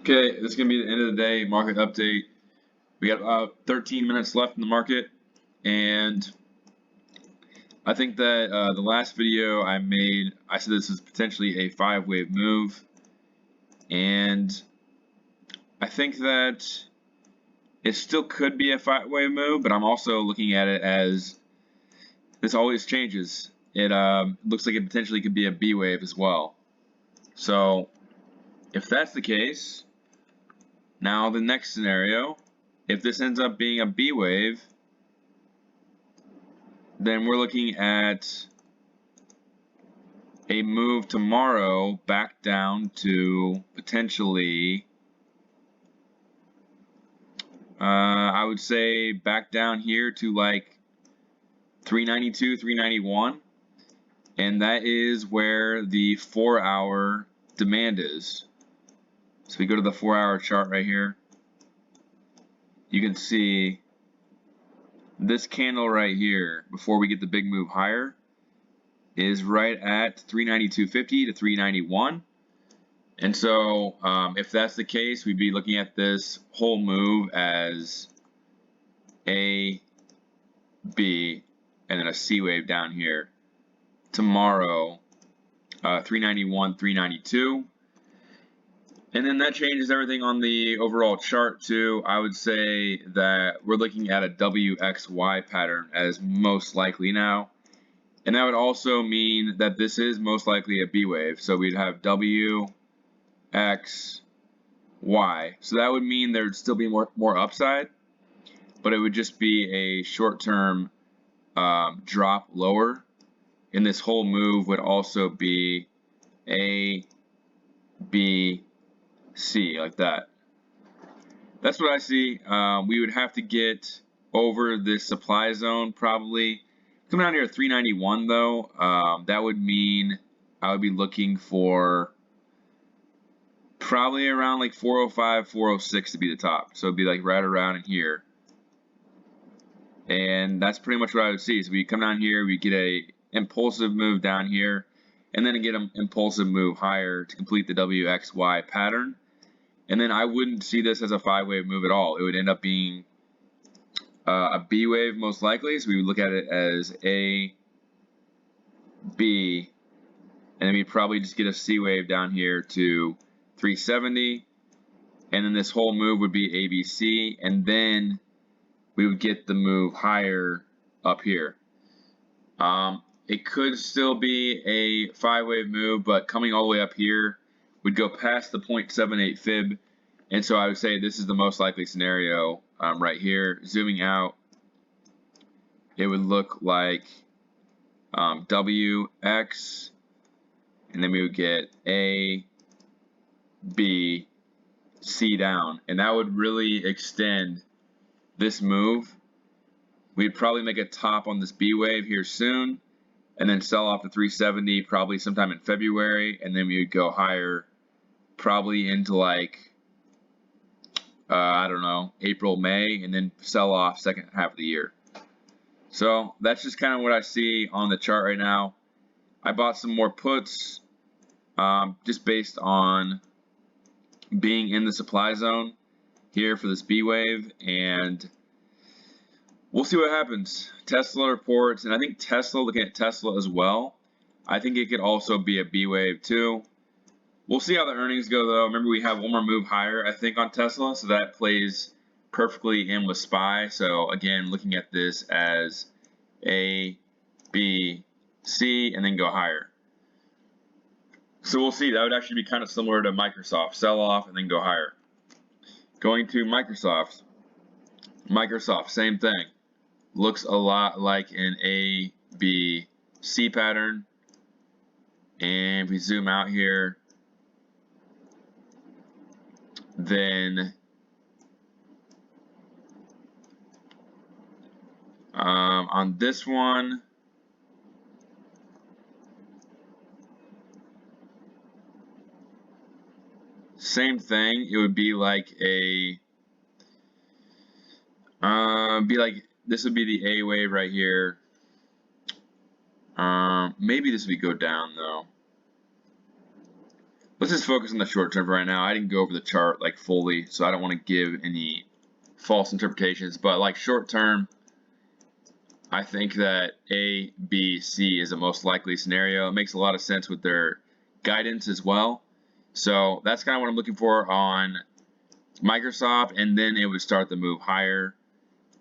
Okay, this is going to be the end of the day market update. We got about 13 minutes left in the market, and I think that the last video I made, I said this is potentially a 5-wave move, and I think that it still could be a 5-wave move, but I'm also looking at it as this always changes. It looks like it potentially could be a B wave as well. So if that's the case, now the next scenario, if this ends up being a B wave, then we're looking at a move tomorrow back down to potentially, I would say back down here to like 392, 391, and that is where the 4-hour demand is. So we go to the 4-hour chart right here. You can see this candle right here, before we get the big move higher, is right at 392.50 to 391. And so if that's the case, we'd be looking at this whole move as A, B, and then a C wave down here. Tomorrow, 391, 392. And then that changes everything on the overall chart too. I would say that we're looking at a WXY pattern as most likely now. And that would also mean that this is most likely a B wave. So we'd have W, X, Y. So that would mean there would still be more upside, but it would just be a short-term drop lower. And this whole move would also be A, B, C, like that. That's what I see. We would have to get over this supply zone probably. Coming down here at 391 though, that would mean I would be looking for probably around like 405, 406 to be the top. So it'd be like right around in here. And that's pretty much what I would see. So we come down here, we get a impulsive move down here, and then get an impulsive move higher to complete the WXY pattern. And then I wouldn't see this as a 5-wave move at all. It would end up being a B wave most likely. So we would look at it as A, B, and then we'd probably just get a C wave down here to 370. And then this whole move would be ABC, and then we would get the move higher up here. It could still be a 5-wave move, but coming all the way up here would go past the 0.78 fib, and so I would say this is the most likely scenario right here. Zooming out, it would look like WX, and then we would get A, B, C down, and that would really extend this move. We'd probably make a top on this B wave here soon, and then sell off to 370 probably sometime in February, and then we would go higher probably into like I don't know, April, May, and then sell off second half of the year. So that's just kind of what I see on the chart right now. I bought some more puts just based on being in the supply zone here for this B wave, and we'll see what happens. Tesla reports, and I think Tesla, looking at Tesla as well, I think it could also be a B wave too. We'll see how the earnings go though. Remember, we have one more move higher, I think, on Tesla, so that plays perfectly in with SPY. So again, looking at this as A, B, C, and then go higher. So we'll see. That would actually be kind of similar to Microsoft. Sell off and then go higher. Going to Microsoft. Microsoft, same thing. Looks a lot like an A, B, C pattern. And if we zoom out here, then on this one, same thing. It would be like a this would be the A wave right here. Maybe this would go down though. let's just focus on the short term right now. I didn't go over the chart like fully, so I don't want to give any false interpretations, but like short term, I think that A, B, C is the most likely scenario. It makes a lot of sense with their guidance as well. So that's kind of what I'm looking for on Microsoft, and then it would start the move higher.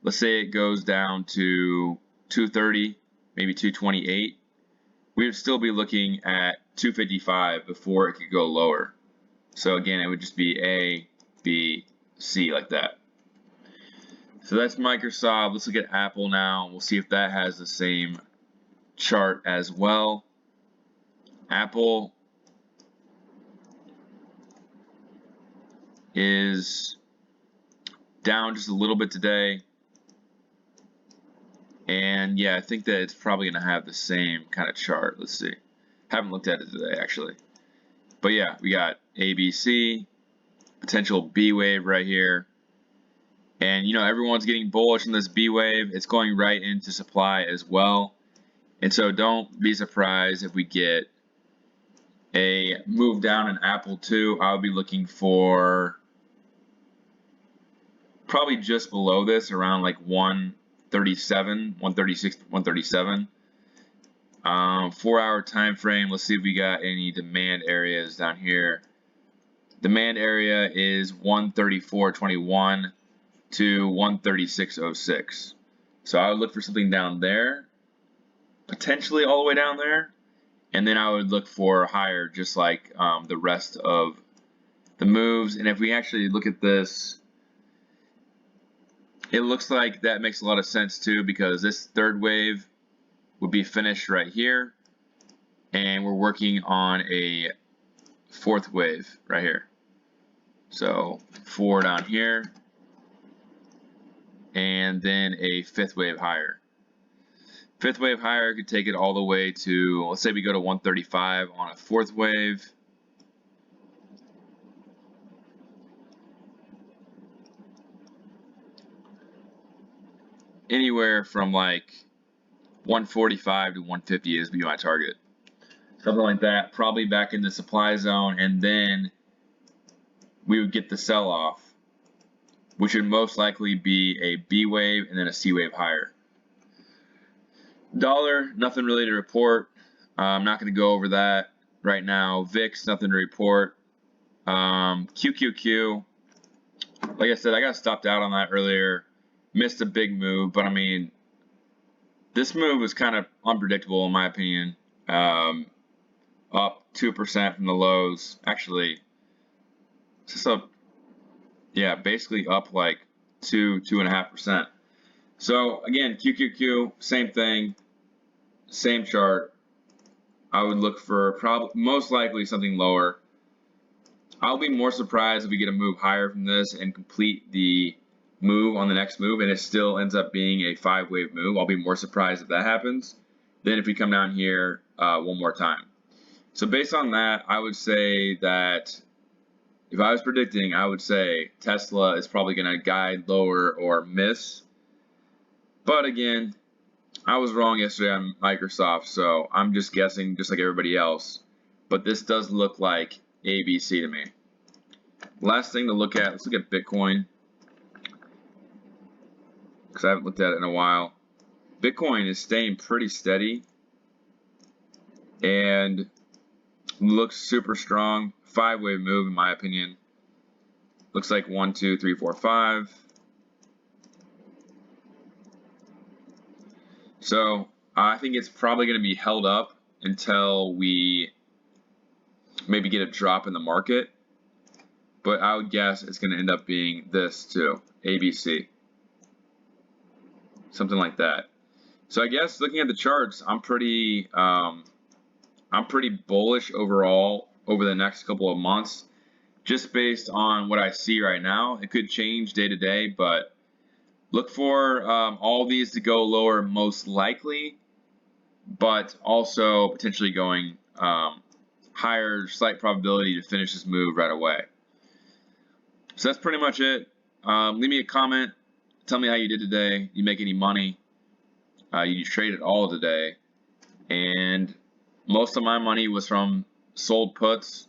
Let's say it goes down to 230, maybe 228. We would still be looking at 255 before it could go lower. So again, it would just be A, B, C like that. So that's Microsoft. Let's look at Apple now. We'll see if that has the same chart as well. Apple is down just a little bit today. And yeah, I think that it's probably going to have the same kind of chart. Let's see. Haven't looked at it today, actually. But yeah, we got ABC, potential B wave right here. And you know, everyone's getting bullish on this B wave. It's going right into supply as well. And so don't be surprised if we get a move down in Apple too. I'll be looking for probably just below this, around like 137, 136, 137. 4-hour time frame. Let's see if we got any demand areas down here. Demand area is 134.21 to 136.06. So I would look for something down there, potentially all the way down there, and then I would look for higher, just like the rest of the moves. And if we actually look at this, it looks like that makes a lot of sense too, because this third wave would be finished right here, and we're working on a fourth wave right here. So 4 down here, and then a fifth wave higher. Fifth wave higher could take it all the way to, let's say we go to 135 on a fourth wave. Anywhere from like 145 to 150 is be my target. Something like that, probably back in the supply zone, and then we would get the sell-off, which would most likely be a B wave and then a C wave higher. Dollar, nothing really to report. I'm not going to go over that right now. VIX, nothing to report. QQQ, like I said, I got stopped out on that earlier. Missed a big move, but I mean, this move was kind of unpredictable in my opinion. Up 2% from the lows. Actually, just up, yeah, basically up like 2.5%. So again, QQQ, same thing, same chart. I would look for most likely something lower. I'll be more surprised if we get a move higher from this and complete the move on the next move, and it still ends up being a 5-wave move. I'll be more surprised if that happens than if we come down here one more time. So based on that, I would say that if I was predicting, I would say Tesla is probably going to guide lower or miss. But again, I was wrong yesterday on Microsoft, so I'm just guessing just like everybody else. But this does look like ABC to me. Last thing to look at, let's look at Bitcoin, because I haven't looked at it in a while. Bitcoin is staying pretty steady and looks super strong. 5-wave move in my opinion. Looks like 1, 2, 3, 4, 5. So I think it's probably going to be held up until we maybe get a drop in the market. But I would guess it's going to end up being this too, ABC. Something like that. So I guess looking at the charts, I'm pretty bullish overall over the next couple of months, just based on what I see right now. It could change day to day, but look for all these to go lower most likely, but also potentially going higher, slight probability to finish this move right away. So that's pretty much it. Leave me a comment. Tell me how you did today. You make any money? You traded all today, and most of my money was from sold puts.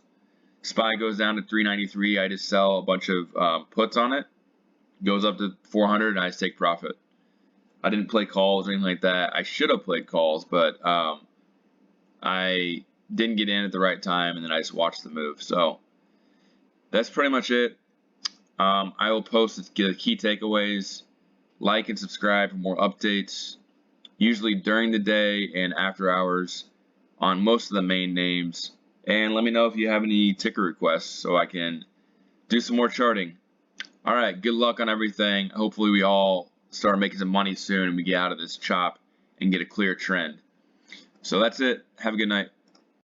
SPY goes down to 393. I just sell a bunch of puts on it. Goes up to 400, and I just take profit. I didn't play calls or anything like that. I should have played calls, but I didn't get in at the right time, and then I just watched the move. So that's pretty much it. I will post the key takeaways. Like and subscribe for more updates, usually during the day and after hours on most of the main names. And let me know if you have any ticker requests so I can do some more charting. All right, good luck on everything. Hopefully we all start making some money soon and we get out of this chop and get a clear trend. So that's it. Have a good night.